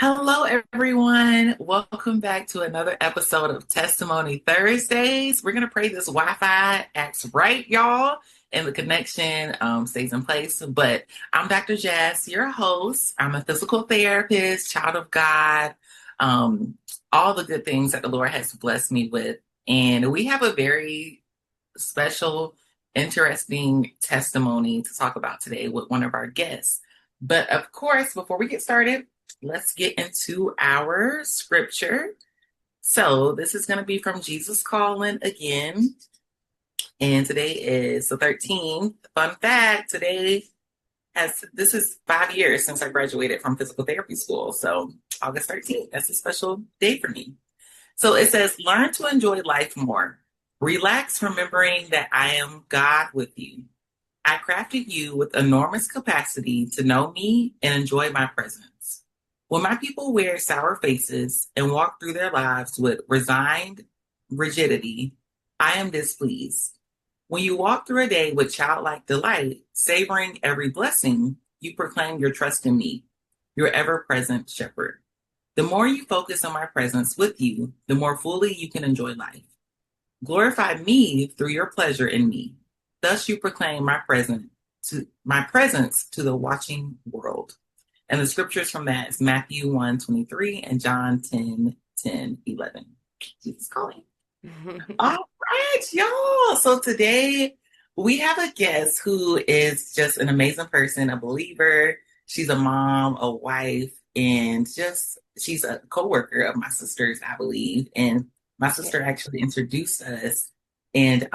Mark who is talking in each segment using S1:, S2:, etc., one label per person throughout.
S1: Hello, everyone. Welcome back to another episode of Testimony Thursdays. We're going to pray this Wi Fi acts right, y'all, and the connection stays in place. But I'm Dr. Jazz, your host. I'm a physical therapist, child of God, um, all the good things that the Lord has blessed me with. And we have a very special, interesting testimony to talk about today with one of our guests. But of course, before we get started, let's get into our scripture. So this is going to be from Jesus Calling again. And today is the 13th. Fun fact, this is 5 years since I graduated from physical therapy school. So August 13th, that's a special day for me. So it says, learn to enjoy life more. Relax, remembering that I am God with you. I crafted you with enormous capacity to know me and enjoy my presence. When my people wear sour faces and walk through their lives with resigned rigidity, I am displeased. When you walk through a day with childlike delight, savoring every blessing, you proclaim your trust in me, your ever-present shepherd. The more you focus on my presence with you, the more fully you can enjoy life. Glorify me through your pleasure in me. Thus you proclaim my presence to the watching world. And the scriptures from that is Matthew 1:23 and John 10:11. Jesus calling. All right, y'all. So today we have a guest who is just an amazing person, a believer. She's a mom, a wife, and just she's a coworker of my sister's, I believe. And my sister actually introduced us. And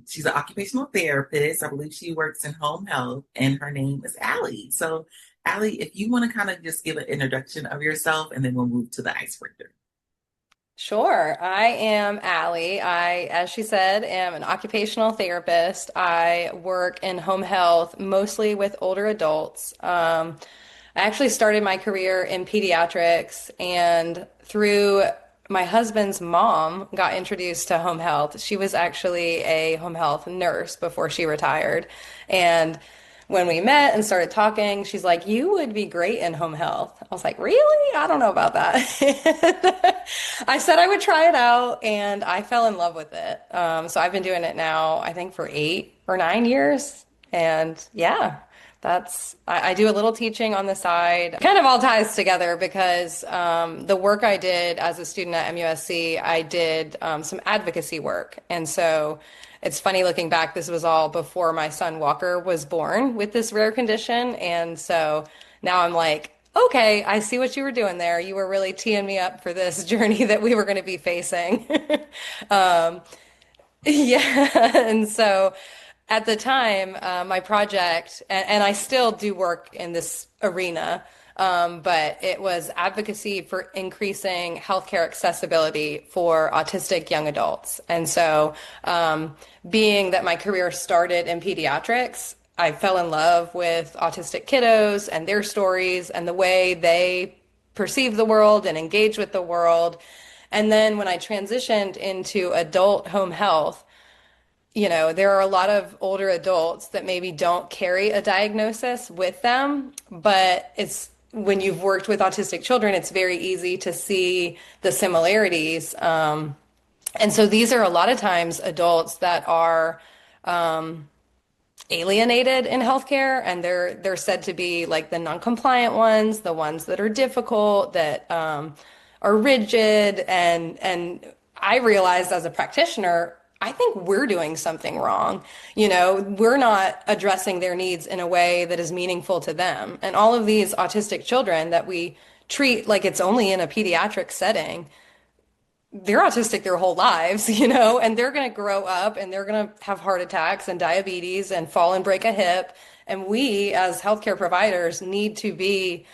S1: she's an occupational therapist. I believe she works in home health, and her name is Allie. So, Allie, if you want to kind of just give an introduction of yourself, and then we'll move to the icebreaker.
S2: Sure. I am Allie. As she said, am an occupational therapist. I work in home health, mostly with older adults. I actually started my career in pediatrics and through my husband's mom got introduced to home health. She was actually a home health nurse before she retired. And when we met and started talking, she's like, "You would be great in home health." I was like, "Really? I don't know about that." I said I would try it out, and I fell in love with it. So I've been doing it now, I think, for 8 or 9 years. And yeah, I do a little teaching on the side. Kind of all ties together because the work I did as a student at MUSC, I did some advocacy work. And so it's funny looking back, this was all before my son Walker was born with this rare condition. And so now I'm like, okay, I see what you were doing there. You were really teeing me up for this journey that we were going to be facing. Um, yeah. And so at the time, my project, and I still do work in this arena, but it was advocacy for increasing healthcare accessibility for autistic young adults. And so, being that my career started in pediatrics, I fell in love with autistic kiddos and their stories and the way they perceive the world and engage with the world. And then when I transitioned into adult home health, there are a lot of older adults that maybe don't carry a diagnosis with them, but it's when you've worked with autistic children, it's very easy to see the similarities. And so these are a lot of times adults that are alienated in healthcare, and they're said to be like the non-compliant ones, the ones that are difficult, that are rigid, and I realized as a practitioner, I think we're doing something wrong. We're not addressing their needs in a way that is meaningful to them. And all of these autistic children that we treat like it's only in a pediatric setting, they're autistic their whole lives, and they're going to grow up and they're going to have heart attacks and diabetes and fall and break a hip. And we, as healthcare providers, need to be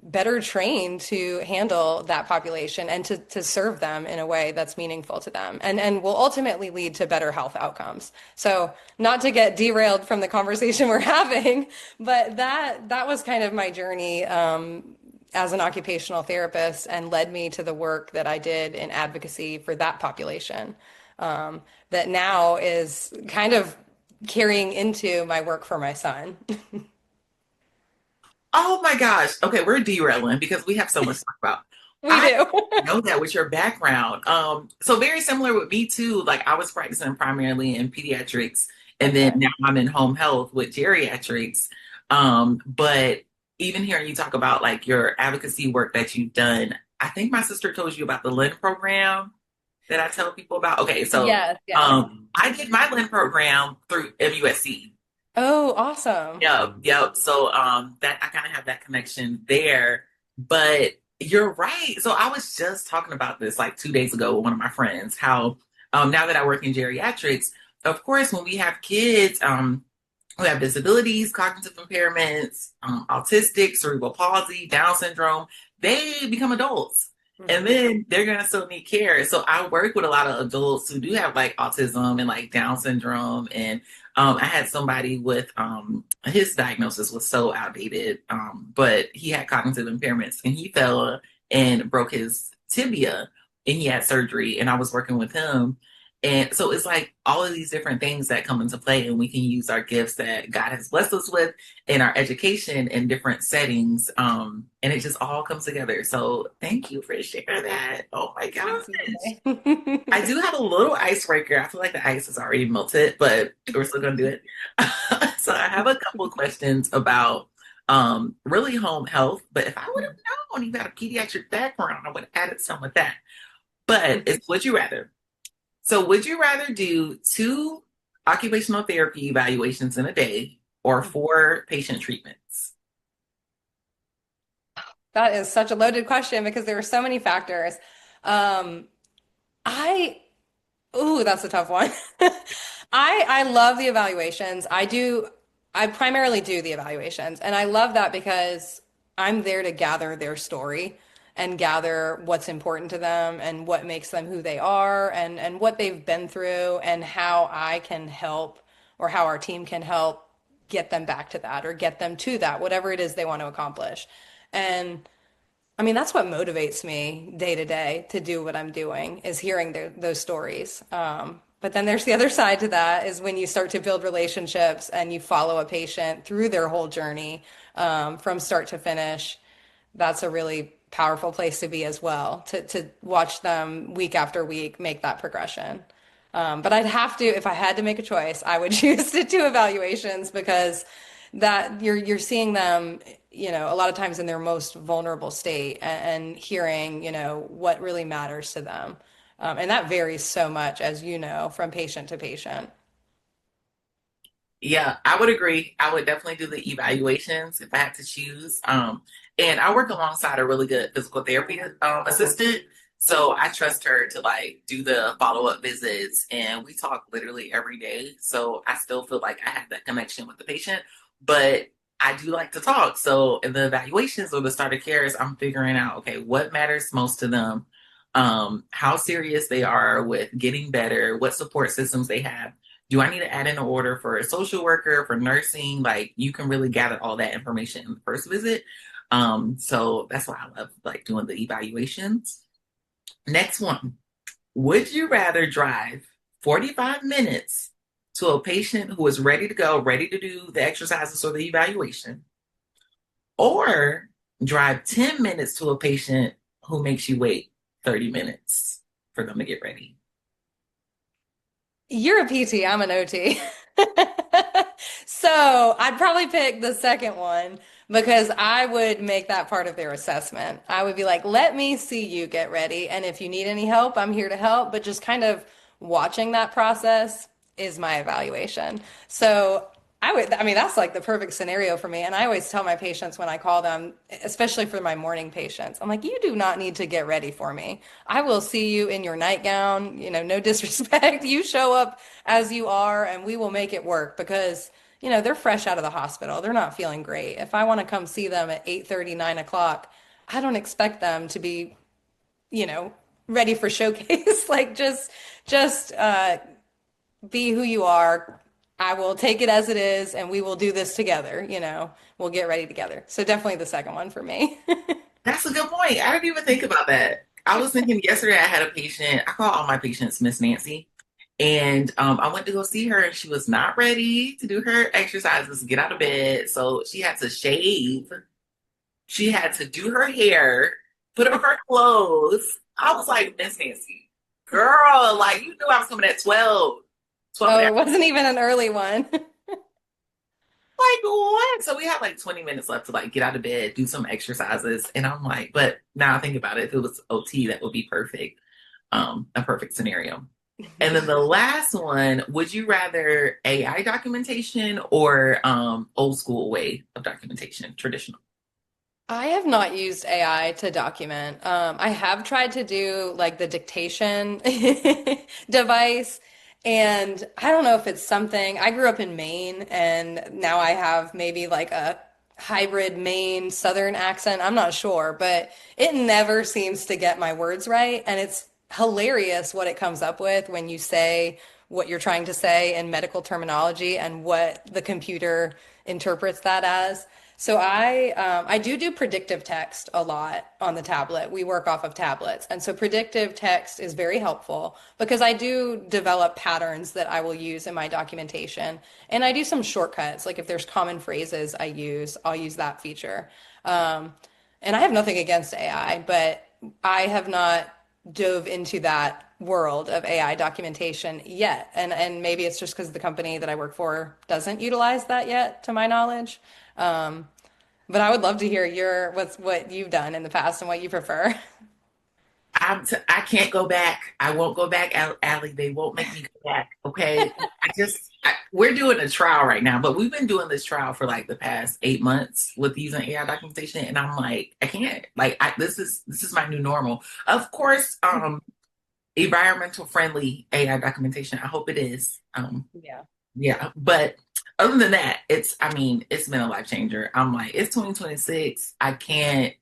S2: better trained to handle that population and to serve them in a way that's meaningful to them and will ultimately lead to better health outcomes. So not to get derailed from the conversation we're having, but that was kind of my journey as an occupational therapist and led me to the work that I did in advocacy for that population, that now is kind of carrying into my work for my son.
S1: Oh my gosh. Okay, we're derailing because we have so much to talk about.
S2: We
S1: I
S2: do.
S1: know that with your background. So very similar with me too. Like I was practicing primarily in pediatrics, and then
S2: Okay.
S1: now I'm in home health with geriatrics. But even hearing you talk about like your advocacy work that you've done, I think my sister told you about the Lynn program that I tell people about. Okay, so
S2: Yes, yes.
S1: I did my Lynn program through MUSC.
S2: Oh, awesome.
S1: Yep, yep. So that I kind of have that connection there. But you're right. So I was just talking about this like 2 days ago with one of my friends, how now that I work in geriatrics, of course, when we have kids who have disabilities, cognitive impairments, autistic, cerebral palsy, Down syndrome, they become adults. And
S2: Mhm.
S1: then they're gonna still need care. So I work with a lot of adults who do have like autism and like Down syndrome. And I had somebody with his diagnosis was so outdated, but he had cognitive impairments and he fell and broke his tibia and he had surgery. And I was working with him, and so it's like all of these different things that come into play, and we can use our gifts that God has blessed us with in our education in different settings. And it just all comes together. So thank you for sharing that. Oh my gosh. I
S2: Absolutely.
S1: do have a little icebreaker. I feel like the ice is already melted, but we're still gonna do it. So I have a couple questions about really home health, but if I would have known you got a pediatric background, I would have added some of that. But it's would you rather? So, would you rather do two occupational therapy evaluations in a day or four patient treatments?
S2: That is such a loaded question because there are so many factors. Um, I Ooh, that's a tough one. I love the evaluations. I primarily do the evaluations, and I love that because I'm there to gather their story and gather what's important to them and what makes them who they are and what they've been through and how I can help or how our team can help get them back to that or get them to that, whatever it is they want to accomplish. And I mean, that's what motivates me day to day to do what I'm doing is hearing those stories. But then there's the other side to that is when you start to build relationships and you follow a patient through their whole journey from start to finish. That's a really powerful place to be as well, to watch them week after week make that progression. But I'd have to, if I had to make a choice, I would choose to do evaluations because that you're seeing them, a lot of times in their most vulnerable state and hearing, what really matters to them. And that varies so much, as you know, from patient to patient.
S1: Yeah, I would agree. I would definitely do the evaluations if I had to choose. And I work alongside a really good physical therapy assistant. So I trust her to like do the follow-up visits and we talk literally every day. So I still feel like I have that connection with the patient, but I do like to talk. So in the evaluations or the starter cares, I'm figuring out, okay, what matters most to them, how serious they are with getting better, what support systems they have. Do I need to add in an order for a social worker, for nursing? Like you can really gather all that information in the first visit. So that's why I love like doing the evaluations. Next one. Would you rather drive 45 minutes to a patient who is ready to go, ready to do the exercises or the evaluation, or drive 10 minutes to a patient who makes you wait 30 minutes for them to get ready?
S2: You're a PT, I'm an OT. So I'd probably pick the second one because I would make that part of their assessment. I would be like, let me see you get ready. And if you need any help, I'm here to help. But just kind of watching that process is my evaluation. So I mean, that's like the perfect scenario for me. And I always tell my patients when I call them, especially for my morning patients, I'm like, you do not need to get ready for me. I will see you in your nightgown, no disrespect. You show up as you are, and we will make it work because, they're fresh out of the hospital. They're not feeling great. If I want to come see them at 8:30, 9 o'clock, I don't expect them to be, you know, ready for showcase. Like just be who you are. I will take it as it is, and we will do this together. We'll get ready together. So definitely the second one for me.
S1: That's a good point. I didn't even think about that. I was thinking yesterday I had a patient. I call all my patients Miss Nancy. And I went to go see her and she was not ready to do her exercises, get out of bed. So she had to shave She had to do her hair, put on her clothes. I was like, Miss Nancy, girl, like you knew I was coming at 12, 12 and
S2: Oh,
S1: a
S2: it wasn't even an early one.
S1: like what? So we had like 20 minutes left to like get out of bed, do some exercises. And I'm like, but now I think about it, if it was OT, that would be perfect. A perfect scenario. And then the last one, would you rather AI documentation or old school way of documentation, traditional?
S2: I have not used AI to document. I have tried to do like the dictation device, and I don't know if it's something. I grew up in Maine, and now I have maybe like a hybrid Maine Southern accent. I'm not sure, but it never seems to get my words right, and it's hilarious what it comes up with when you say what you're trying to say in medical terminology and what the computer interprets that as. So I do predictive text a lot on the tablet. We work off of tablets. And so predictive text is very helpful because I do develop patterns that I will use in my documentation. And I do some shortcuts. Like if there's common phrases I'll use that feature. And I have nothing against AI, but I have not dove into that world of AI documentation yet. And maybe it's just because the company that I work for doesn't utilize that yet, to my knowledge. Um, but I would love to hear what you've done in the past and what you prefer.
S1: I can't go back. I won't go back, Allie. They won't make me go back. Okay. We're doing a trial right now, but we've been doing this trial for like the past 8 months with using AI documentation. And I'm like, I can't. This is my new normal. Of course, environmental friendly AI documentation. I hope it is.
S2: Yeah.
S1: Yeah. But other than that, I mean, it's been a life changer. I'm like, it's 2026. I can't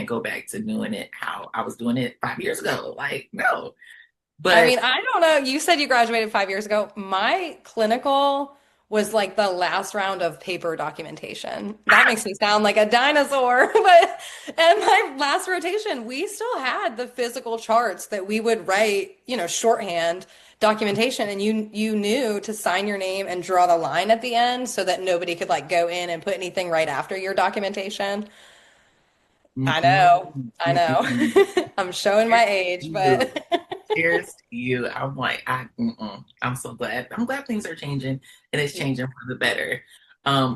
S1: go back to doing it how I was doing it 5 years ago. Like, no.
S2: I
S1: But
S2: mean, I don't know. You said you graduated 5 years ago. My clinical was like the last round of paper documentation. That makes me sound like a dinosaur. But and my last rotation, we still had the physical charts that we would write, shorthand documentation. And you knew to sign your name and draw the line at the end so that nobody could like go in and put anything right after your documentation. I
S1: mm-mm,
S2: know. I
S1: mm-mm.
S2: know. I'm showing my
S1: Cheers
S2: age,
S1: to you.
S2: but
S1: Cheers to you. I'm like, I'm so glad. I'm glad things are changing and it's
S2: yeah.
S1: changing for the better.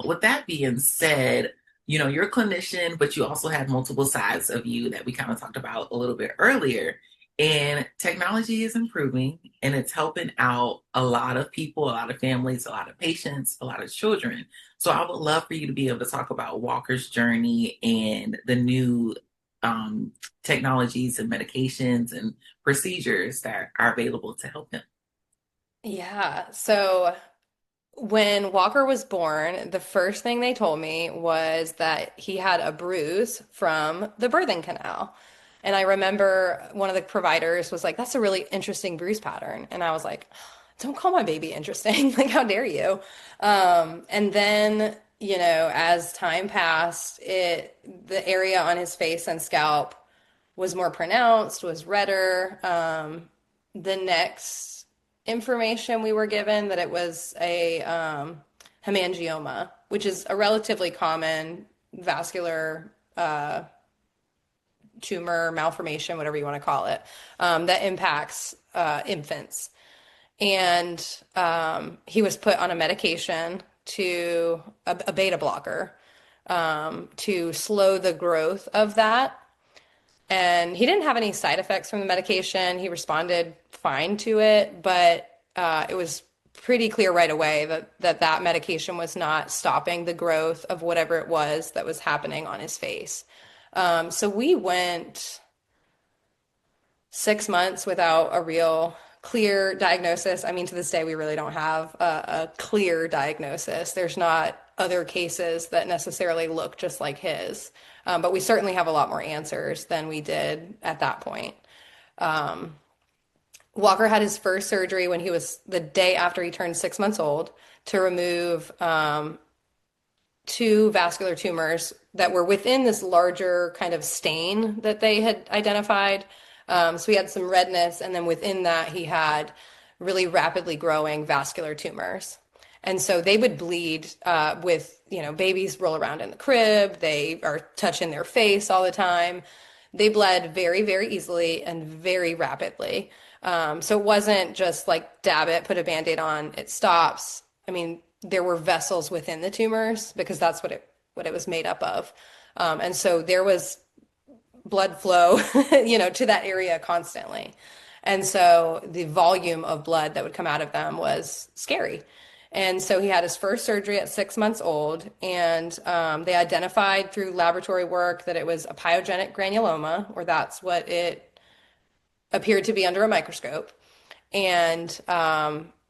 S1: With that being said, you're a clinician, but you also have multiple sides of you that we kind of talked about a little bit earlier. And technology is improving and it's helping out a lot of people, a lot of families, a lot of patients, a lot of children. So I would love for you to be able to talk about Walker's journey and the new um, technologies and medications and procedures that are available to help him.
S2: Yeah. So when Walker was born, the first thing they told me was that he had a bruise from the birthing canal. And I remember one of the providers was like, "That's a really interesting bruise pattern." And I was like, "Don't call my baby interesting. Like, how dare you?" And then, as time passed, the area on his face and scalp was more pronounced, was redder. The next information we were given that it was a hemangioma, which is a relatively common vascular tumor, malformation, whatever you want to call it, that impacts infants. And he was put on a medication to a beta blocker to slow the growth of that. And he didn't have any side effects from the medication. He responded fine to it, but it was pretty clear right away that medication was not stopping the growth of whatever it was that was happening on his face. So we went 6 months without a real clear diagnosis. I mean, to this day, we really don't have a clear diagnosis. There's not other cases that necessarily look just like his, but we certainly have a lot more answers than we did at that point. Walker had his first surgery when he was the day after he turned 6 months old to remove two vascular tumors that were within this larger kind of stain that they had identified. So he had some redness, and then within that, he had really rapidly growing vascular tumors. And so they would bleed with, babies roll around in the crib. They are touching their face all the time. They bled very, very easily and very rapidly. So it wasn't just like dab it, put a Band-Aid on, it stops. I mean, there were vessels within the tumors because that's what it was made up of. And so there was blood flow, to that area constantly. And so the volume of blood that would come out of them was scary. And so he had his first surgery at 6 months old, and they identified through laboratory work that it was a pyogenic granuloma, or that's what it appeared to be under a microscope. And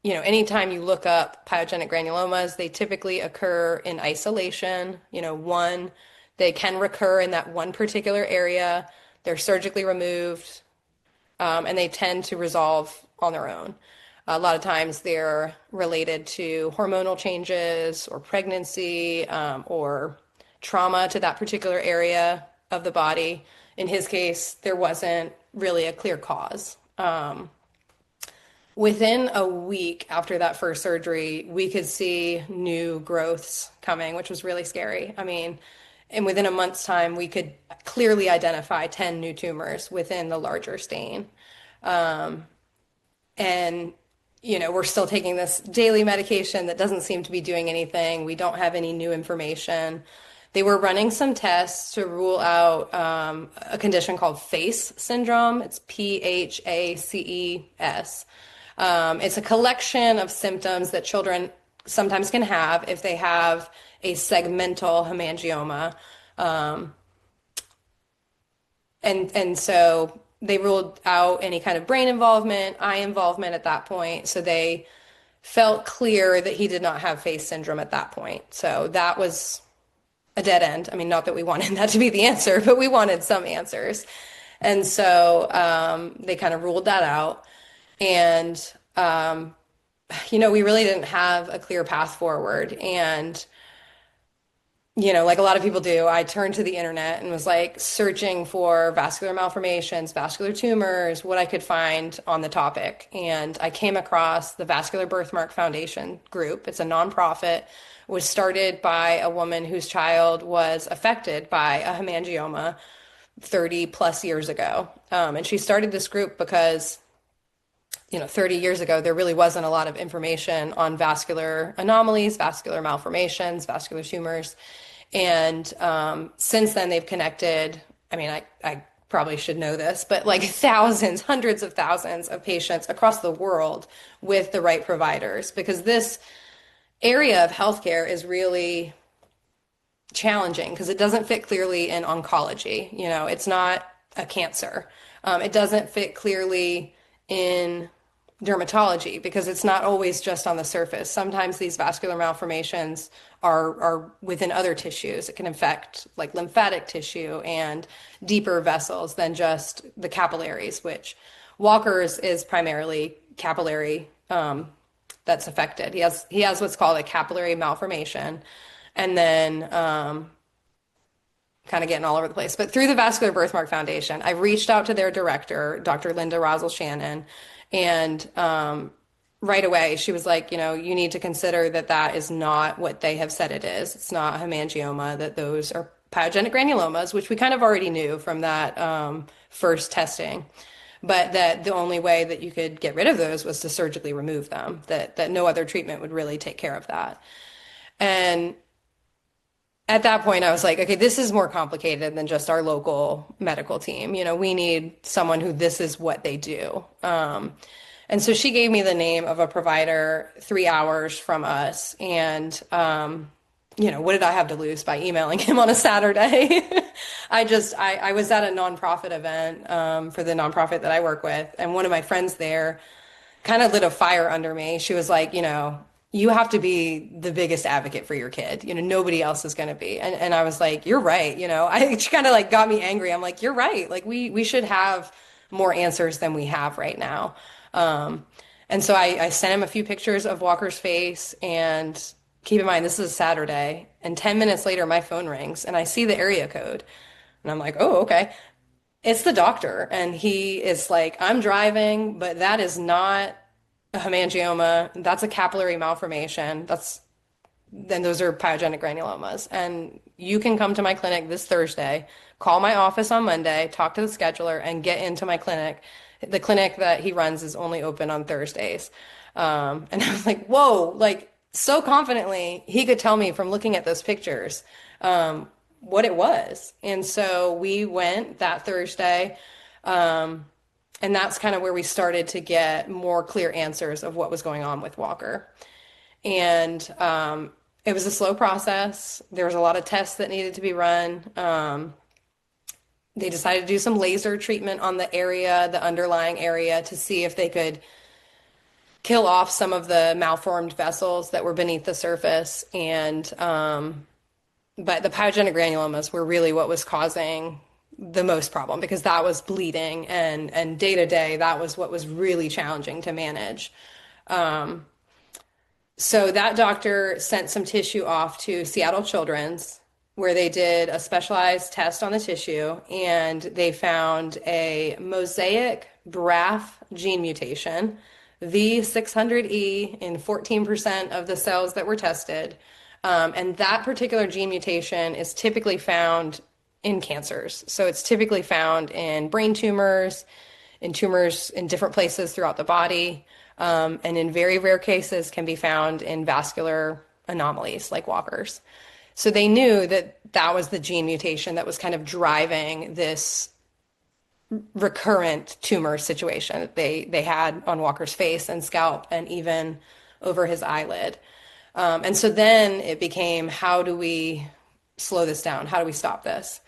S2: anytime you look up pyogenic granulomas, they typically occur in isolation. They can recur in that one particular area. They're surgically removed, and they tend to resolve on their own. A lot of times they're related to hormonal changes or pregnancy, or trauma to that particular area of the body. In his case, there wasn't really a clear cause. Within a week after that first surgery, we could see new growths coming, which was really scary. I mean, and within a month's time, we could clearly identify 10 new tumors within the larger stain. And, we're still taking this daily medication that doesn't seem to be doing anything. We don't have any new information. They were running some tests to rule out a condition called FACE syndrome. It's PHACES. It's a collection of symptoms that children sometimes can have if they have a segmental hemangioma. And so they ruled out any kind of brain involvement, eye involvement at that point. So they felt clear that he did not have FACE syndrome at that point. So that was a dead end. I mean, not that we wanted that to be the answer, but we wanted some answers. And so they kind of ruled that out. And, we really didn't have a clear path forward. And, like a lot of people do, I turned to the internet and was like searching for vascular malformations, vascular tumors, what I could find on the topic. And I came across the Vascular Birthmark Foundation group. It's a nonprofit. It was started by a woman whose child was affected by a hemangioma 30 plus years ago. And she started this group because 30 years ago, there really wasn't a lot of information on vascular anomalies, vascular malformations, vascular tumors. And since then, they've connected, I mean, I probably should know this, but like thousands, hundreds of thousands of patients across the world with the right providers, because this area of healthcare is really challenging because it doesn't fit clearly in oncology. It's not a cancer. It doesn't fit clearly in dermatology because it's not always just on the surface. Sometimes these vascular malformations are within other tissues. It can affect like lymphatic tissue and deeper vessels than just the capillaries, which Walker's is primarily capillary that's affected. He has what's called a capillary malformation, and then kind of getting all over the place. But through the Vascular Birthmark Foundation, I reached out to their director, Dr. Linda Rosel Shannon, and right away she was like, you need to consider that is not what they have said it is. It's not a hemangioma, that those are pyogenic granulomas, which we kind of already knew from that first testing, but that the only way that you could get rid of those was to surgically remove them, that no other treatment would really take care of that. And at that point, I was like, okay, this is more complicated than just our local medical team. We need someone who this is what they do. And so she gave me the name of a provider 3 hours from us. And, what did I have to lose by emailing him on a Saturday? I was at a nonprofit event for the nonprofit that I work with. And one of my friends there kind of lit a fire under me. She was like, you have to be the biggest advocate for your kid. Nobody else is going to be. And I was like, you're right. She kind of like got me angry. I'm like, you're right. Like we should have more answers than we have right now. And so I sent him a few pictures of Walker's face, and keep in mind, this is a Saturday, and 10 minutes later, my phone rings and I see the area code and I'm like, oh, okay. It's the doctor. And he is like, I'm driving, but that is not a a hemangioma. That's a capillary malformation. Then those are pyogenic granulomas. And you can come to my clinic this Thursday, call my office on Monday, talk to the scheduler, and get into my clinic. The clinic that he runs is only open on Thursdays. And I was like, whoa, like so confidently, he could tell me from looking at those pictures what it was. And so we went that Thursday. And that's kind of where we started to get more clear answers of what was going on with Walker. And it was a slow process. There was a lot of tests that needed to be run. They decided to do some laser treatment on the area, the underlying area, to see if they could kill off some of the malformed vessels that were beneath the surface. And but the pyogenic granulomas were really what was causing the most problem because that was bleeding and day to day that was what was really challenging to manage. So that doctor sent some tissue off to Seattle Children's where they did a specialized test on the tissue and they found a mosaic BRAF gene mutation, V600E in 14% of the cells that were tested. And that particular gene mutation is typically found in cancers. So it's typically found in brain tumors in different places throughout the body, and in very rare cases can be found in vascular anomalies like Walker's. So they knew that that was the gene mutation that was kind of driving this recurrent tumor situation that they had on Walker's face and scalp and even over his eyelid. And so then it became, how do we slow this down? How do we stop this?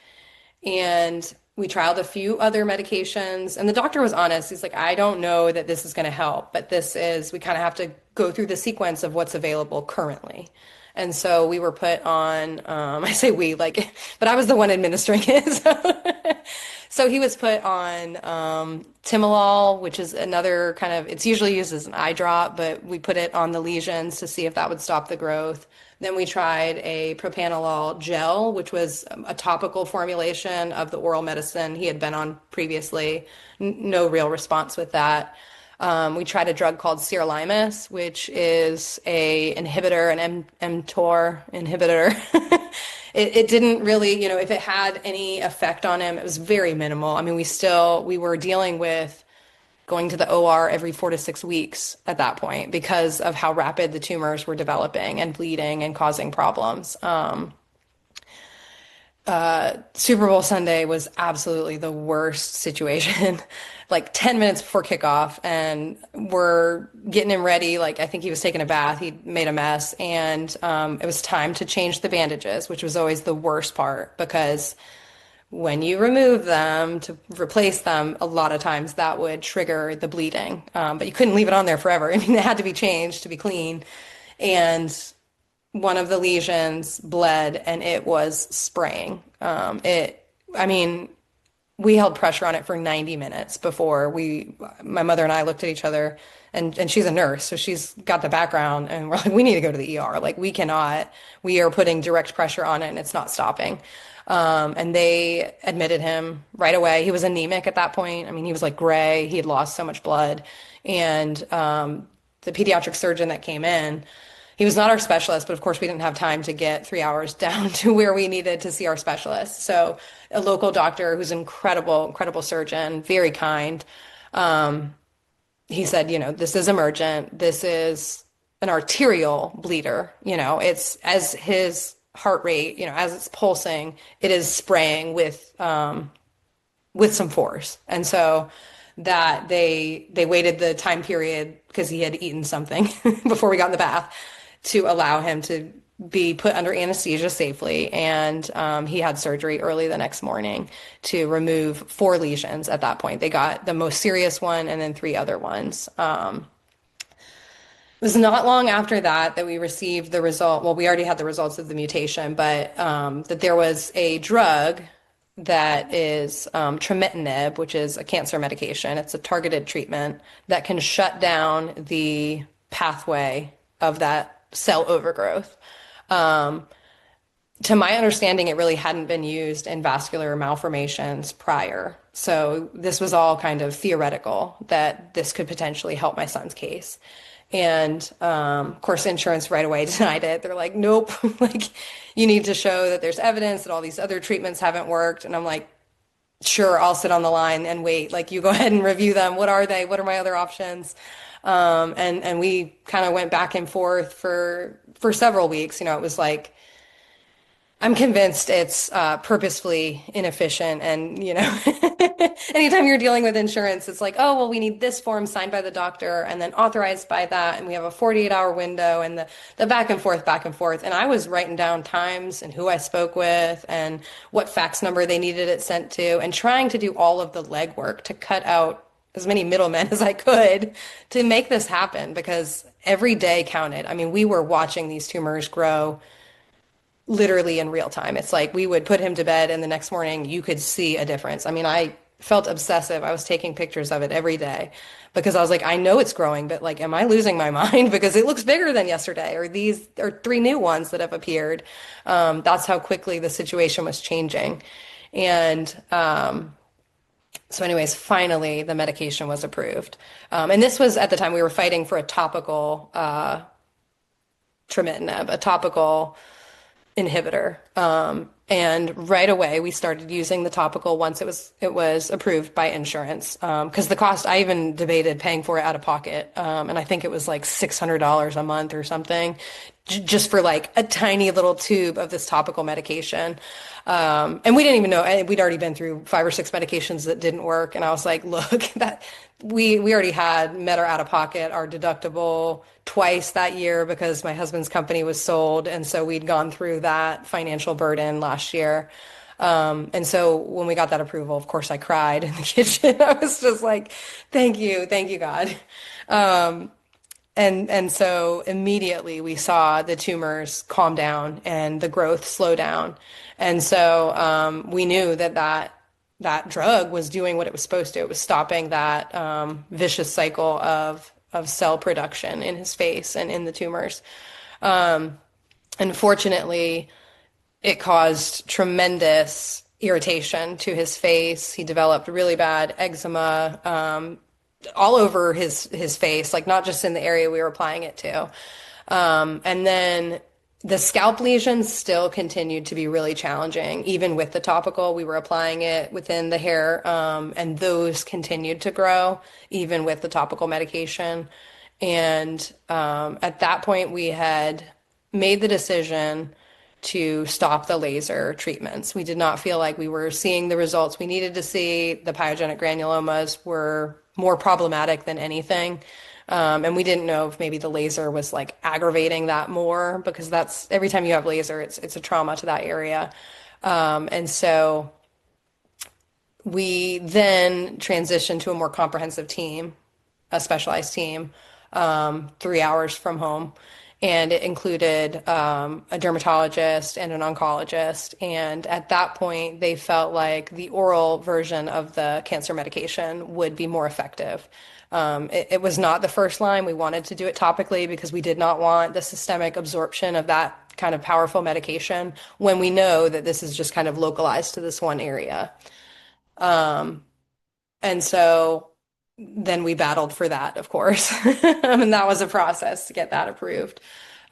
S2: And we trialed a few other medications, and the doctor was honest. He's like, I don't know that this is going to help, but we kind of have to go through the sequence of what's available currently. And so we were put on, I say we, like, but I was the one administering it. So he was put on timolol, which is another kind of, it's usually used as an eye drop, but we put it on the lesions to see if that would stop the growth. Then we tried a propanolol gel, which was a topical formulation of the oral medicine he had been on previously. No real response with that. We tried a drug called sirolimus, which is a inhibitor, an mTOR inhibitor. It didn't really, if it had any effect on him, it was very minimal. I mean, we were dealing with going to the OR every 4 to 6 weeks at that point because of how rapid the tumors were developing and bleeding and causing problems. Super Bowl Sunday was absolutely the worst situation. Like 10 minutes before kickoff, and we're getting him ready. Like, I think he was taking a bath. He made a mess, and it was time to change the bandages, which was always the worst part because when you remove them to replace them, a lot of times that would trigger the bleeding. But you couldn't leave it on there forever. I mean, it had to be changed to be clean. And one of the lesions bled and it was spraying. I mean, we held pressure on it for 90 minutes before my mother and I looked at each other, and she's a nurse, so she's got the background, and we're like, we need to go to the ER. Like, we are putting direct pressure on it and it's not stopping. And they admitted him right away. He was anemic at that point. I mean, he was like gray. He had lost so much blood. And the pediatric surgeon that came in, he was not our specialist, but of course we didn't have time to get 3 hours down to where we needed to see our specialist. So a local doctor who's an incredible surgeon, very kind. He said, this is emergent. This is an arterial bleeder. It's as his heart rate, as it's pulsing, it is spraying with some force. And so that they waited the time period because he had eaten something before we got in the bath to allow him to be put under anesthesia safely. And he had surgery early the next morning to remove 4 lesions at that point. They got the most serious one and then 3 other ones. It was not long after that we received the result. Well, we already had the results of the mutation, but that there was a drug that is trametinib, which is a cancer medication. It's a targeted treatment that can shut down the pathway of that cell overgrowth. to my understanding, it really hadn't been used in vascular malformations prior. So this was all kind of theoretical that this could potentially help my son's case. And of course, insurance right away denied it. They're like, nope, like you need to show that there's evidence that all these other treatments haven't worked. And I'm like, sure, I'll sit on the line and wait. Like you go ahead and review them. What are they? What are my other options? And we kind of went back and forth for several weeks. You know, it was like I'm convinced it's purposefully inefficient. And, you know, anytime you're dealing with insurance, it's like, oh, well, we need this form signed by the doctor and then authorized by that. And we have a 48-hour window and the back and forth, back and forth. And I was writing down times and who I spoke with and what fax number they needed it sent to and trying to do all of the legwork to cut out as many middlemen as I could to make this happen because every day counted. I mean, we were watching these tumors grow literally in real time. It's like we would put him to bed and the next morning you could see a difference. I mean, I felt obsessive. I was taking pictures of it every day because I was like, I know it's growing, but like, am I losing my mind? Because it looks bigger than yesterday, or these or three new ones that have appeared. That's how quickly the situation was changing. And so, anyways, finally the medication was approved. And this was at the time we were fighting for a topical trametinib, a topical inhibitor. And right away we started using the topical once it was approved by insurance. Because the cost, I even debated paying for it out of pocket. And I think it was like $600 a month or something, just for like a tiny little tube of this topical medication. And we didn't even know, we'd already been through 5 or 6 medications that didn't work. And I was like, look, that we already had met our out of pocket, our deductible twice that year because my husband's company was sold. And so we'd gone through that financial burden last year. And so when we got that approval, of course, I cried in the kitchen. I was just like, thank you, God. And so immediately we saw the tumors calm down and the growth slow down. And so we knew that drug was doing what it was supposed to. It was stopping that vicious cycle of cell production in his face and in the tumors. Unfortunately, it caused tremendous irritation to his face. He developed really bad eczema all over his face, like not just in the area we were applying it to. And then the scalp lesions still continued to be really challenging. Even with the topical, we were applying it within the hair, and those continued to grow even with the topical medication. And at that point, we had made the decision to stop the laser treatments. We did not feel like we were seeing the results we needed to see. The pyogenic granulomas were more problematic than anything. And we didn't know if maybe the laser was like aggravating that more because that's every time you have laser, it's a trauma to that area. And so we then transitioned to a more comprehensive team, a specialized team, 3 hours from home. And it included a dermatologist and an oncologist. And at that point, they felt like the oral version of the cancer medication would be more effective. It was not the first line. We wanted to do it topically because we did not want the systemic absorption of that kind of powerful medication when we know that this is just kind of localized to this one area. And so then we battled for that, of course. And that was a process to get that approved.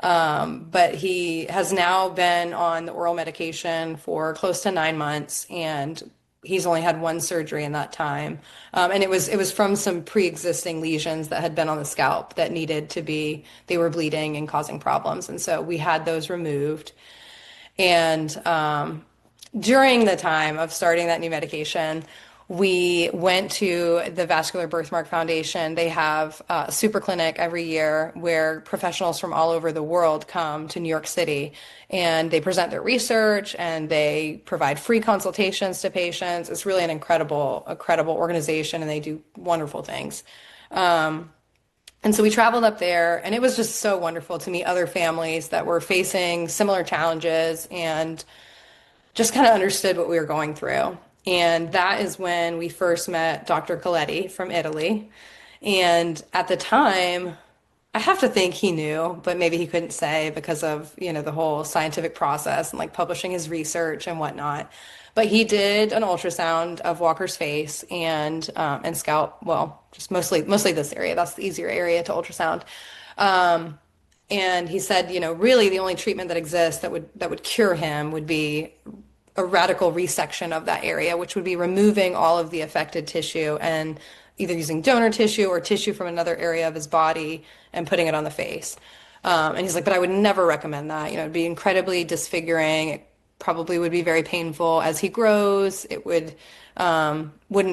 S2: But he has now been on the oral medication for close to 9 months, and he's only had one surgery in that time. And it was from some pre-existing lesions that had been on the scalp that needed to be, they were bleeding and causing problems. And so we had those removed. And during the time of starting that new medication, we went to the Vascular Birthmark Foundation. They have a super clinic every year where professionals from all over the world come to New York City and they present their research and they provide free consultations to patients. It's really an incredible organization and they do wonderful things. And so we traveled up there and it was just so wonderful to meet other families that were facing similar challenges and just kind of understood what we were going through. And that is when we first met Dr. Coletti from Italy. And at the time, I have to think he knew, but maybe he couldn't say because of, the whole scientific process and like publishing his research and whatnot. But he did an ultrasound of Walker's face and scalp. Well, just mostly this area. That's the easier area to ultrasound. Um, and he said, really the only treatment that exists that would cure him would be a radical resection of that area, which would be removing all of the affected tissue and either using donor tissue or tissue from another area of his body and putting it on the face. And he's like, but I would never recommend that. It'd be incredibly disfiguring. It probably would be very painful as he grows. It wouldn't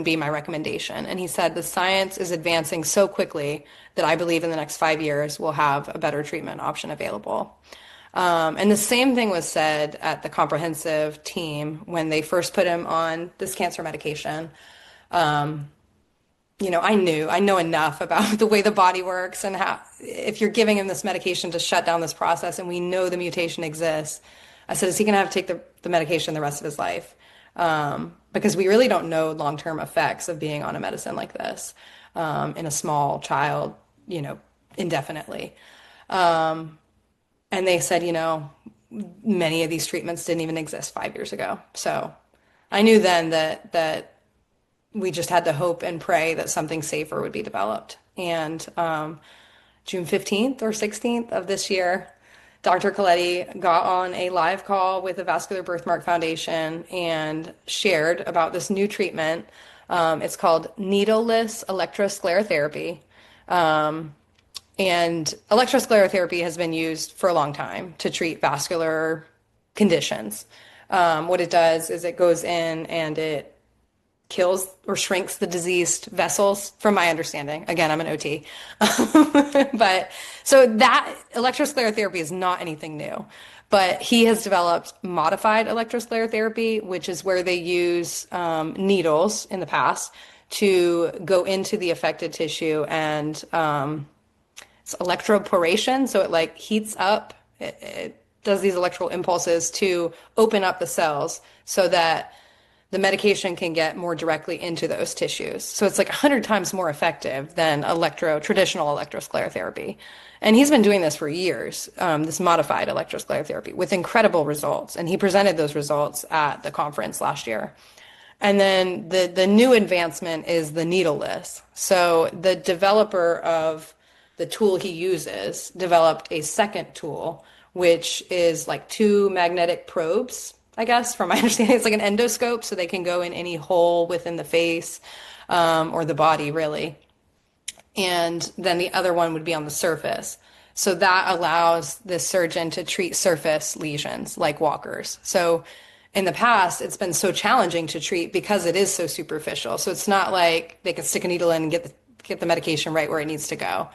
S2: be my recommendation. And he said the science is advancing so quickly that I believe in the next 5 years we'll have a better treatment option available. And the same thing was said at the comprehensive team when they first put him on this cancer medication. I know enough about the way the body works and how if you're giving him this medication to shut down this process and we know the mutation exists, I said, is he going to have to take the medication the rest of his life? Because we really don't know long-term effects of being on a medicine like this in a small child, indefinitely. And they said, many of these treatments didn't even exist 5 years ago. So I knew then that we just had to hope and pray that something safer would be developed. And June 15th or 16th of this year, Dr. Coletti got on a live call with the Vascular Birthmark Foundation and shared about this new treatment. It's called needleless electrosclerotherapy. And electrosclerotherapy has been used for a long time to treat vascular conditions. What it does is it goes in and it kills or shrinks the diseased vessels, from my understanding. Again, I'm an OT. But so that electrosclerotherapy is not anything new. But he has developed modified electrosclerotherapy, which is where they use needles in the past to go into the affected tissue and it's electroporation. So it like heats up, it does these electrical impulses to open up the cells so that the medication can get more directly into those tissues. So it's like 100 times more effective than traditional electrosclerotherapy. And he's been doing this for years, this modified electrosclerotherapy with incredible results. And he presented those results at the conference last year. And then the new advancement is the needleless. So the developer of the tool he uses developed a second tool, which is like two magnetic probes, I guess, from my understanding. It's like an endoscope, so they can go in any hole within the face or the body, really. And then the other one would be on the surface. So that allows the surgeon to treat surface lesions like Walker's. So in the past, it's been so challenging to treat because it is so superficial. So it's not like they could stick a needle in and get the medication right where it needs to go.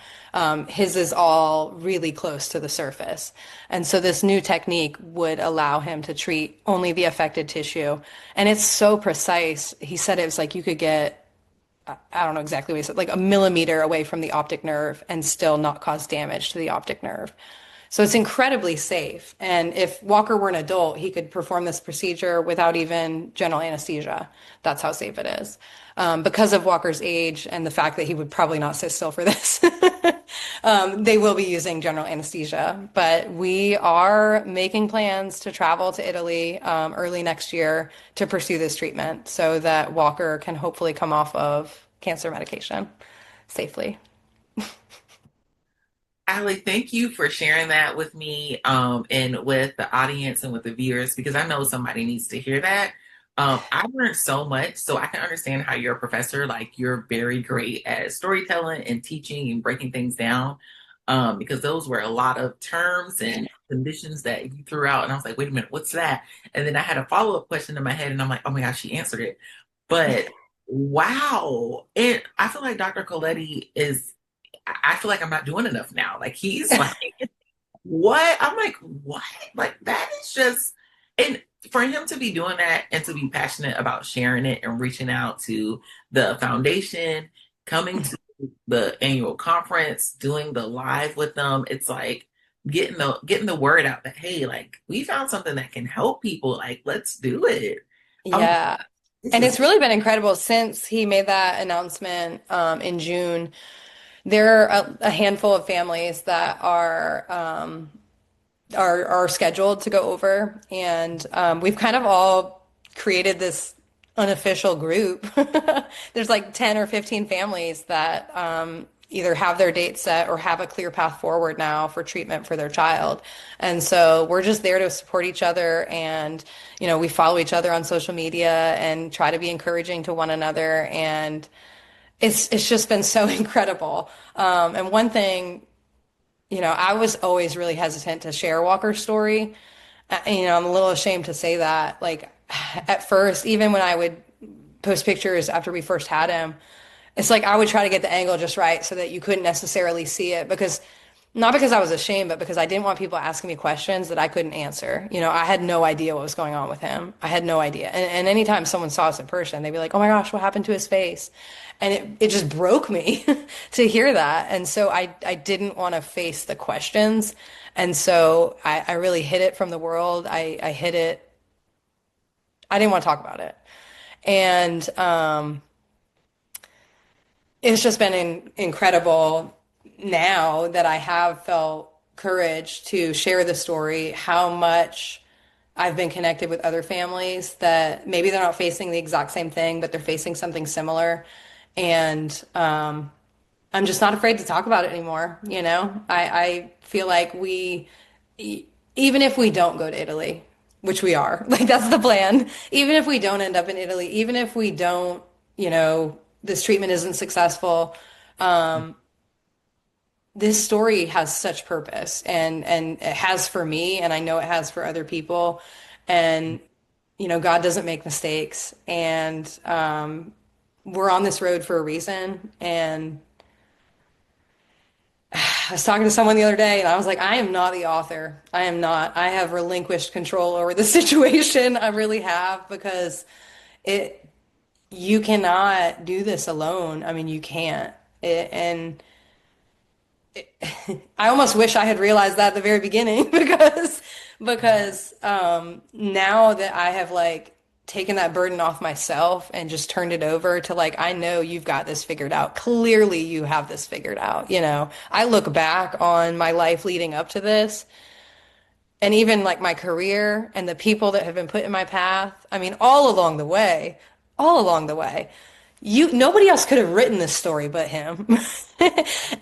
S2: His is all really close to the surface. And so this new technique would allow him to treat only the affected tissue. And it's so precise. He said it was like you could get, I don't know exactly what he said, like a millimeter away from the optic nerve and still not cause damage to the optic nerve. So it's incredibly safe. And if Walker were an adult, he could perform this procedure without even general anesthesia. That's how safe it is. Because of Walker's age and the fact that he would probably not sit still for this, they will be using general anesthesia. But we are making plans to travel to Italy early next year to pursue this treatment so that Walker can hopefully come off of cancer medication safely.
S1: Allie, thank you for sharing that with me and with the audience and with the viewers because I know somebody needs to hear that. I learned so much, so I can understand how you're a professor. Like you're very great at storytelling and teaching and breaking things down because those were a lot of terms and conditions that you threw out. And I was like, wait a minute, what's that? And then I had a follow-up question in my head and I'm like, oh my gosh, she answered it. But wow. And I feel like Dr. Coletti is I feel like I'm not doing enough now. Like he's like, what? I'm like, what? Like that is just, and for him to be doing that and to be passionate about sharing it and reaching out to the foundation, coming to the annual conference, doing the live with them, it's like getting the word out that hey, like we found something that can help people. Like let's do it. I'm
S2: Yeah.
S1: this
S2: And
S1: is
S2: it's really been incredible since he made that announcement in June. there are a handful of families that are scheduled to go over, and we've kind of all created this unofficial group. There's like 10 or 15 families that either have their date set or have a clear path forward now for treatment for their child. And so we're just there to support each other, and we follow each other on social media and try to be encouraging to one another, and it's just been so incredible. And one thing, I was always really hesitant to share Walker's story. I'm a little ashamed to say that. Like at first, even when I would post pictures after we first had him, it's like I would try to get the angle just right so that you couldn't necessarily see it, because not because I was ashamed, but because I didn't want people asking me questions that I couldn't answer. I had no idea what was going on with him. I had no idea. And anytime someone saw us in person, they'd be like, "Oh my gosh, what happened to his face?" And it just broke me to hear that. And so I didn't want to face the questions. And so I really hid it from the world. I hid it. I didn't want to talk about it. And it's just been incredible now that I have felt courage to share the story, how much I've been connected with other families that maybe they're not facing the exact same thing, but they're facing something similar. And I'm just not afraid to talk about it anymore. I feel like even if we don't go to Italy, which we are, like that's the plan, even if we don't end up in Italy, even if we don't, this treatment isn't successful, this story has such purpose, and it has for me, and I know it has for other people. And God doesn't make mistakes, and we're on this road for a reason. And I was talking to someone the other day, and I was like, I am not the author. I am not. I have relinquished control over the situation. I really have, because it you cannot do this alone. I mean, you can't. And I almost wish I had realized that at the very beginning, because now that I have like taken that burden off myself and just turned it over to like, I know you've got this figured out. Clearly you have this figured out. I look back on my life leading up to this, and even like my career and the people that have been put in my path. I mean, all along the way, nobody else could have written this story but him.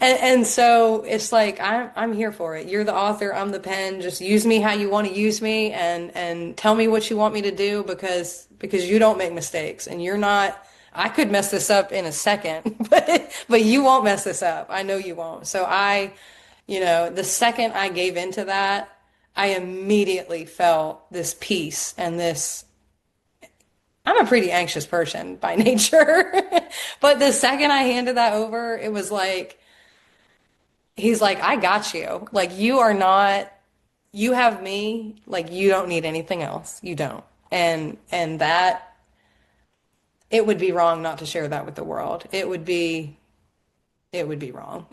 S2: And so it's like I'm here for it. You're the author, I'm the pen. Just use me how you want to use me, and tell me what you want me to do, because you don't make mistakes, and you're not. I could mess this up in a second, but you won't mess this up. I know you won't. So the second I gave into that, I immediately felt this peace and this. I'm a pretty anxious person by nature. But the second I handed that over, it was like, he's like, I got you. Like, you are not, you have me. Like, you don't need anything else. You don't. And that, it would be wrong not to share that with the world. It would be wrong.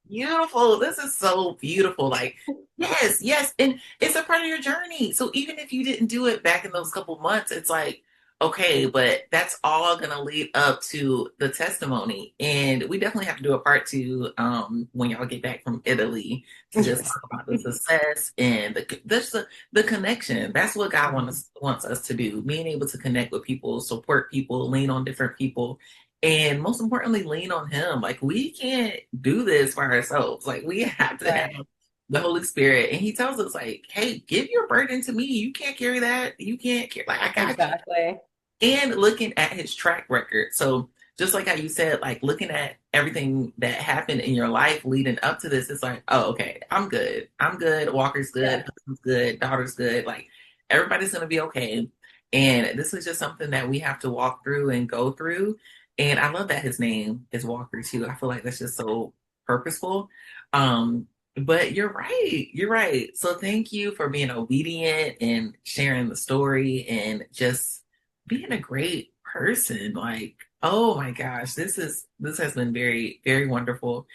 S1: Beautiful. This is so beautiful. Like, yes, yes. And it's a part of your journey. So even if you didn't do it back in those couple months, it's like, okay, but that's all going to lead up to the testimony. And we definitely have to do a part two when y'all get back from Italy to just
S2: Yes.
S1: talk about the success and the connection. That's what God wants us to do. Being able to connect with people, support people, lean on different people, and most importantly, lean on him. Like, we can't do this for ourselves. Like, we have to have
S2: Right.
S1: the Holy Spirit. And he tells us, like, hey, give your burden to me. You can't carry that. You can't carry, like, I got you.
S2: Exactly.
S1: And looking at his track record. So just like how you said, like looking at everything that happened in your life leading up to this, it's like, oh, okay, I'm good. I'm good. Walker's good.
S2: Yeah.
S1: Husband's good. Daughter's good. Like, everybody's going to be okay. And this is just something that we have to walk through and go through. And I love that his name is Walker too. I feel like that's just so purposeful. But you're right. You're right. So thank you for being obedient and sharing the story and just being a great person. Like, oh my gosh, this has been very, very wonderful.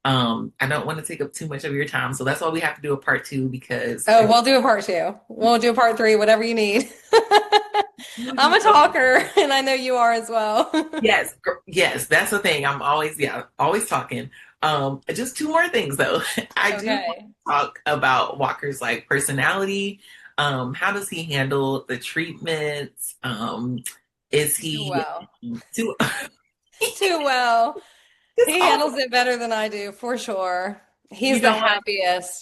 S1: I don't want to take up too much of your time, so that's why we have to do a part two because
S2: Oh, we'll do a part two. We'll do a part three, whatever you need.
S1: You
S2: I'm
S1: do
S2: a
S1: so.
S2: talker, and I know you are as well.
S1: Yes, yes, that's the thing. I'm always, yeah, always talking. Just two more things though. I do want
S2: Okay.
S1: to talk about Walker's like personality. How does he handle the treatments? Is
S2: Too
S1: he
S2: well.
S1: too
S2: Too well.
S1: just
S2: He
S1: awful?
S2: handles it better than I do, for sure.
S1: You
S2: He's the
S1: know what?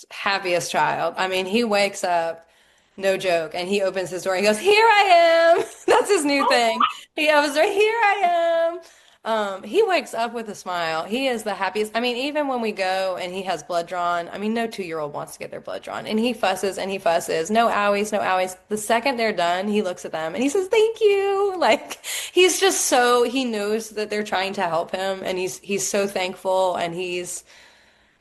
S2: happiest child. I mean, he wakes up, no joke, and he opens his door and he goes, "Here I am." That's his new
S1: Oh,
S2: thing. He opens the door, "Here I am." He wakes up with a smile. He is the happiest. I mean, even when we go and he has blood drawn, I mean, no 2-year-old wants to get their blood drawn. And he fusses and he fusses. No owies, no owies. The second they're done, he looks at them and he says, "Thank you." Like he's just so he knows that they're trying to help him and he's so thankful and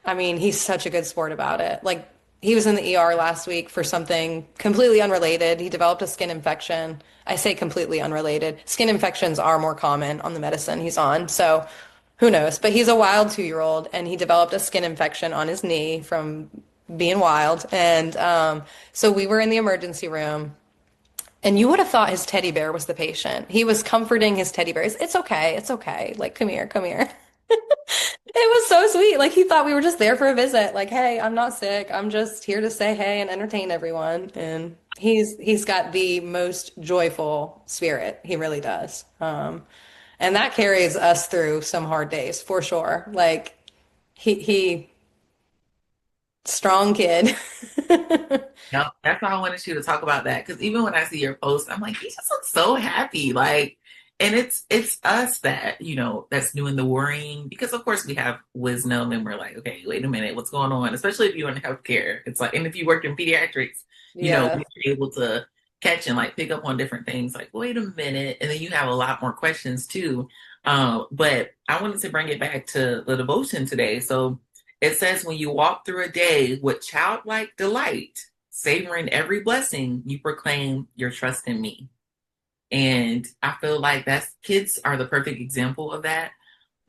S2: I mean, he's such a good sport about it. Like he was in the ER last week for something completely unrelated. He developed a skin infection. I say completely unrelated. Skin infections are more common on the medicine he's on. So who knows? But he's a wild 2-year-old and he developed a skin infection on his knee from being wild. And so we were in the emergency room. And you would have thought his teddy bear was the patient. He was comforting his teddy bear. It's okay. It's okay. Like, come here, come here. It was so sweet. Like he thought we were just there for a visit. Like, hey, I'm not sick. I'm just here to say hey and entertain everyone. And he's got the most joyful spirit. He really does. And that carries us through some hard days for sure. Like he strong kid.
S1: no, that's why I wanted you to talk about that because even when I see your post, I'm like, he just looks so happy. Like, and it's us that that's doing the worrying because of course we have wisdom and we're like, okay, wait a minute, what's going on? Especially if you're in healthcare, it's like, and if you work in pediatrics,
S2: Yeah.
S1: we're able to catch and like pick up on different things. Like, wait a minute, and then you have a lot more questions too. But I wanted to bring it back to the devotion today. So it says, when you walk through a day with childlike delight, savoring every blessing, you proclaim your trust in me. And I feel like that's kids are the perfect example of that.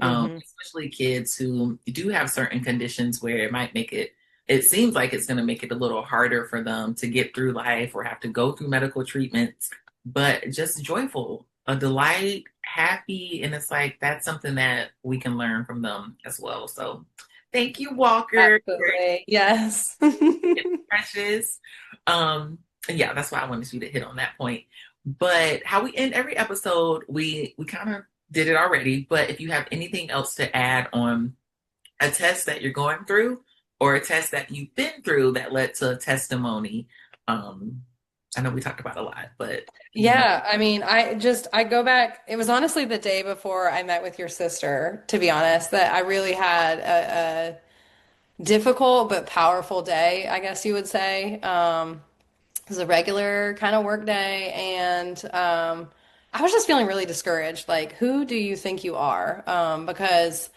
S2: Hmm.
S1: Especially kids who do have certain conditions where it might make it seems like it's going to make it a little harder for them to get through life or have to go through medical treatments, but just joyful, a delight, happy. And it's like that's something that we can learn from them as well. So thank you, Walker.
S2: Absolutely. Yes.
S1: Precious. Yeah, that's why I wanted you to hit on that point. But how we end every episode, we kind of did it already. But if you have anything else to add on a test that you're going through or a test that you've been through that led to a testimony, I know we talked about a lot, but
S2: Yeah, I mean, I go back. It was honestly the day before I met with your sister, to be honest, that I really had a difficult but powerful day, I guess you would say. It was a regular kind of work day, and I was just feeling really discouraged. Like, who do you think you are? Because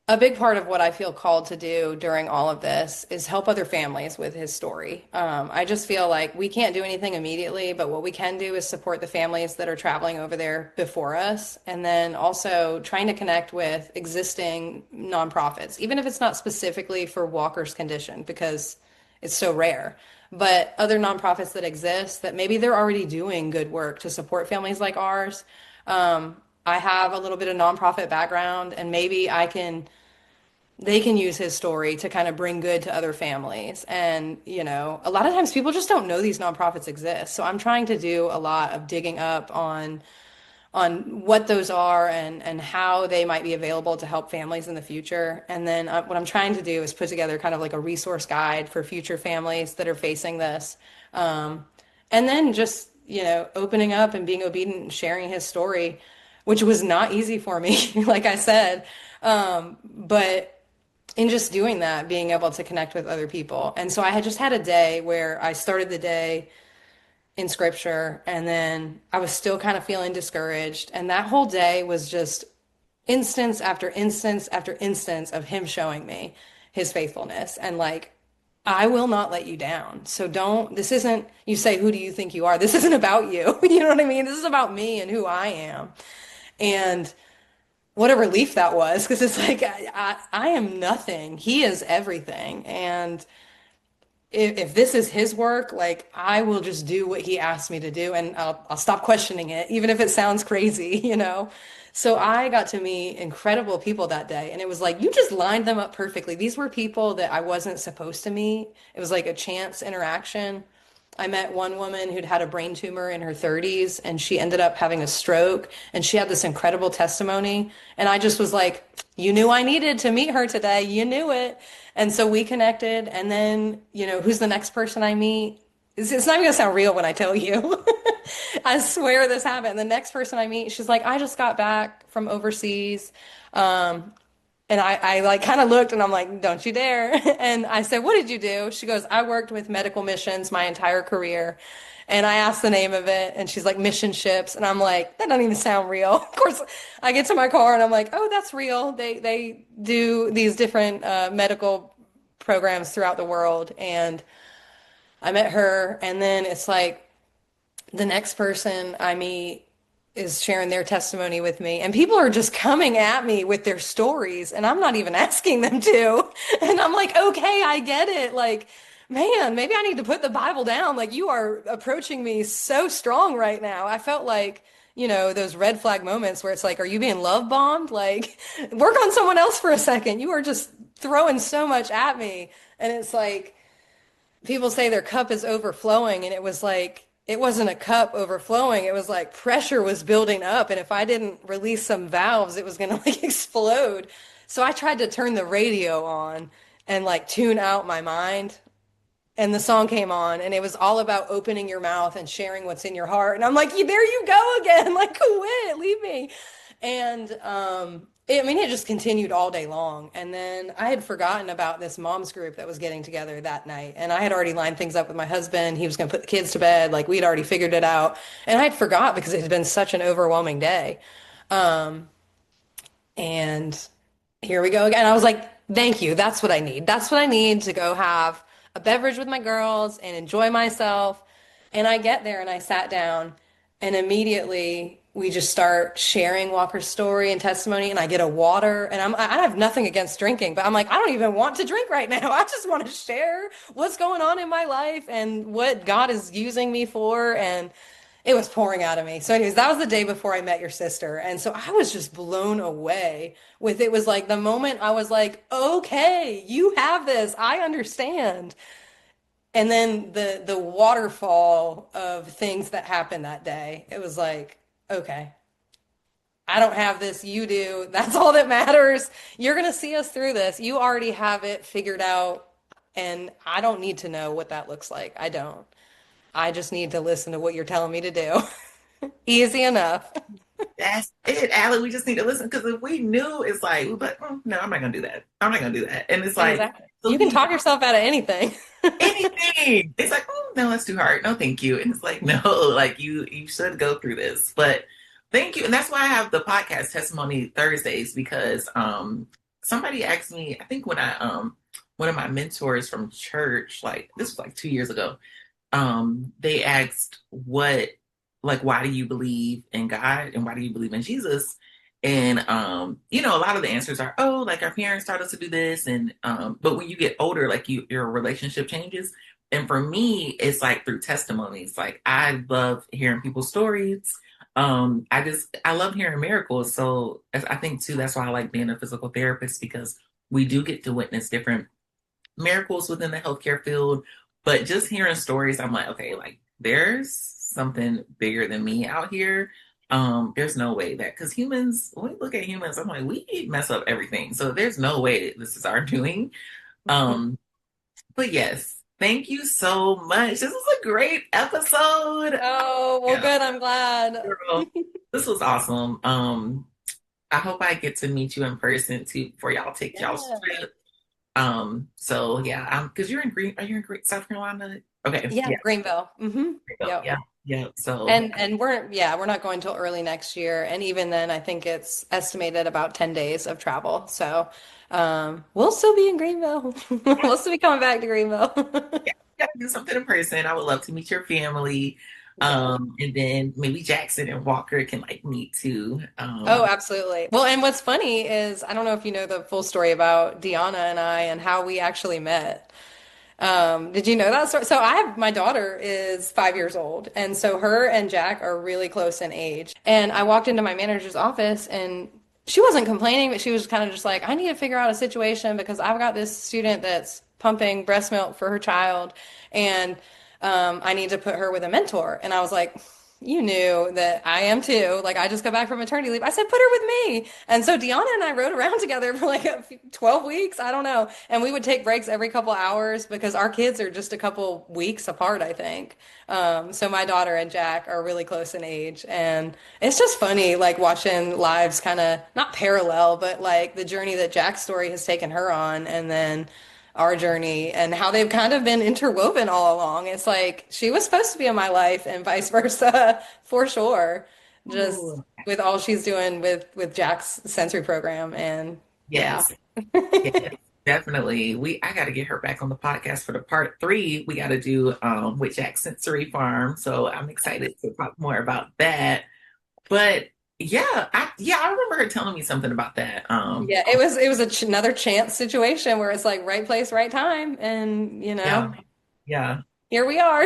S2: a big part of what I feel called to do during all of this is help other families with his story. I just feel like we can't do anything immediately, but what we can do is support the families that are traveling over there before us, and then also trying to connect with existing nonprofits, even if it's not specifically for Walker's condition, because it's so rare. But other nonprofits that exist that maybe they're already doing good work to support families like ours. I have a little bit of nonprofit background, and maybe they can use his story to kind of bring good to other families. And, a lot of times people just don't know these nonprofits exist. So I'm trying to do a lot of digging up on what those are and how they might be available to help families in the future. And then what I'm trying to do is put together kind of like a resource guide for future families that are facing this. And then just, opening up and being obedient and sharing his story, which was not easy for me, like I said. But in just doing that, being able to connect with other people. And so I had just had a day where I started the day in scripture and then I was still kind of feeling discouraged. And that whole day was just instance after instance after instance of him showing me his faithfulness and like, I will not let you down. So this isn't, you say, who do you think you are? This isn't about you. You know what I mean? This is about me and who I am. And what a relief that was because it's like, I am nothing. He is everything. And if this is his work, like I will just do what he asked me to do and I'll stop questioning it, even if it sounds crazy, you know? So I got to meet incredible people that day. And it was like, you just lined them up perfectly. These were people that I wasn't supposed to meet. It was like a chance interaction. I met one woman who'd had a brain tumor in her 30s and she ended up having a stroke and she had this incredible testimony. And I just was like, you knew I needed to meet her today. You knew it. And so we connected. And then, who's the next person I meet? It's not even gonna sound real when I tell you. I swear this happened. The next person I meet, she's like, I just got back from overseas. Um, and I like kind of looked and I'm like, don't you dare. And I said, what did you do? She goes, I worked with medical missions my entire career. And I asked the name of it and she's like, mission ships. And I'm like, that doesn't even sound real. Of course, I get to my car and I'm like, oh, that's real. They do these different medical programs throughout the world. And I met her and then it's like the next person I meet is sharing their testimony with me and people are just coming at me with their stories and I'm not even asking them to. And I'm like, okay, I get it. Like, man, maybe I need to put the Bible down. Like you are approaching me so strong right now. I felt like, those red flag moments where it's like, are you being love bombed? Like, work on someone else for a second. You are just throwing so much at me. And it's like, people say their cup is overflowing, and it was like it wasn't a cup overflowing. It was like pressure was building up, and if I didn't release some valves, it was gonna like explode. So I tried to turn the radio on and like tune out my mind. And the song came on, and it was all about opening your mouth and sharing what's in your heart. And I'm like, there you go again. Like, quit, leave me. And I mean, it just continued all day long. And then I had forgotten about this mom's group that was getting together that night. And I had already lined things up with my husband. He was going to put the kids to bed. Like, we'd already figured it out. And I had forgot because it had been such an overwhelming day. Um, and here we go again. I was like, thank you. That's what I need. That's what I need to go have a beverage with my girls and enjoy myself. And I get there and I sat down and immediately we just start sharing Walker's story and testimony and I get a water and I have nothing against drinking, but I'm like, I don't even want to drink right now. I just want to share what's going on in my life and what God is using me for. And it was pouring out of me. So, anyways, that was the day before I met your sister. And so I was just blown away with it was like the moment I was like, okay, you have this. I understand. And then the waterfall of things that happened that day. It was like, okay, I don't have this, you do. That's all that matters. You're going to see us through this. You already have it figured out. And I don't need to know what that looks like. I don't. I just need to listen to what you're telling me to do. Easy enough.
S1: That's it, Allie. We just need to listen because if we knew, it's like, but no, I'm not gonna do that. I'm not gonna do that. And it's like,
S2: Exactly.
S1: so
S2: You can
S1: he
S2: talk yourself out of anything.
S1: anything. It's like, oh no, that's too hard. No, thank you. And it's like, no, like you should go through this. But thank you. And that's why I have the podcast Testimony Thursdays because somebody asked me, I think when I one of my mentors from church, like this was like 2 years ago, they asked what like why do you believe in God and why do you believe in Jesus? And a lot of the answers are, oh, like our parents taught us to do this, and but when you get older, like your relationship changes. And for me, it's like through testimonies. Like I love hearing people's stories. I love hearing miracles. So I think too that's why I like being a physical therapist because we do get to witness different miracles within the healthcare field. But just hearing stories, I'm like, okay, like there's something bigger than me out here. There's no way that because humans, when we look at humans, I'm like, we mess up everything. So there's no way that this is our doing. Um, but yes, thank you so much. This was a great episode.
S2: Oh, well,
S1: Yeah,
S2: good. I'm glad.
S1: girl, this was awesome. I hope I get to meet you in person too before y'all take y'all's
S2: Yeah.
S1: trip. So yeah, because are you in Green, South Carolina? Okay,
S2: Yeah,
S1: yeah,
S2: Greenville. Yep.
S1: yeah, yeah. So
S2: And we're not going till early next year. And even then, I think it's estimated about 10 days of travel. So we'll still be in Greenville.
S1: yeah,
S2: We'll still be coming back to Greenville.
S1: yeah, we gotta do something in person. I would love to meet your family.
S2: Yes.
S1: And then maybe Jackson and Walker can like meet too.
S2: Oh, absolutely. Well, and what's funny is I don't know if you know the full story about Deanna and I and how we actually met. Did you know that story? So my daughter is 5 years old, and so her and Jack are really close in age. And I walked into my manager's office, and she wasn't complaining, but she was kind of just like, I need to figure out a situation because I've got this student that's pumping breast milk for her child, and I need to put her with a mentor. And I was like, you knew that I am too. Like, I just got back from maternity leave. I said, put her with me. And so Deanna and I rode around together for like 12 weeks. I don't know. And we would take breaks every couple hours because our kids are just a couple weeks apart, I think. So my daughter and Jack are really close in age. And it's just funny, like watching lives kind of not parallel, but like the journey that Jack's story has taken her on. And then our journey and how they've kind of been interwoven all along. It's like she was supposed to be in my life and vice versa for sure. Just
S1: Ooh,
S2: with all she's doing with Jack's sensory program and yeah.
S1: yes, yes, definitely. I got to get her back on the podcast for the part three. We got to do with Jack Sensory Farm. So I'm excited to talk more about that. But I remember her telling me something about that.
S2: Yeah, it was another chance situation where it's like right place, right time, and
S1: Yeah, yeah.
S2: here we are.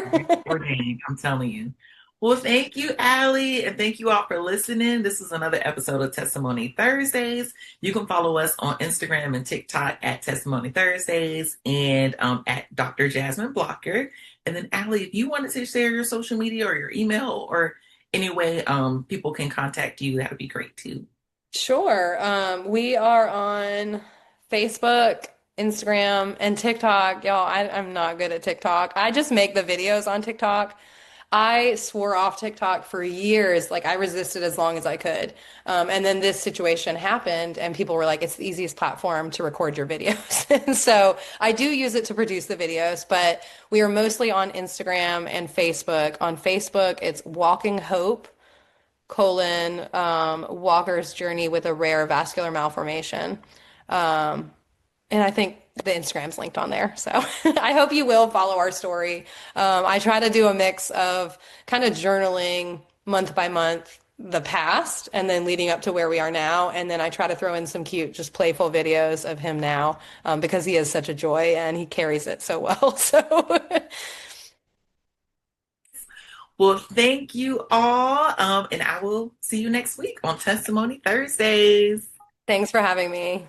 S1: Ordained, I'm telling you. Well, thank you, Allie, and thank you all for listening. This is another episode of Testimony Thursdays. You can follow us on Instagram and TikTok at Testimony Thursdays and at Dr. Jasmine Blocker. And then, Allie, if you wanted to share your social media or your email or any way people can contact you, that would be great too.
S2: Sure. We are on Facebook, Instagram, and TikTok. Y'all, I'm not good at TikTok. I just make the videos on TikTok. I swore off TikTok for years. Like I resisted as long as I could. And then this situation happened, and people were like, it's the easiest platform to record your videos. And so I do use it to produce the videos, but we are mostly on Instagram and Facebook. On Facebook, it's Walking Hope Walker's journey with a rare vascular malformation. And I think the Instagram's linked on there. So I hope you will follow our story. I try to do a mix of kind of journaling month by month the past and then leading up to where we are now. And then I try to throw in some cute, just playful videos of him now because he is such a joy and he carries it so well. So
S1: Well, thank you all, and I will see you next week on Testimony Thursdays.
S2: thanks for having me.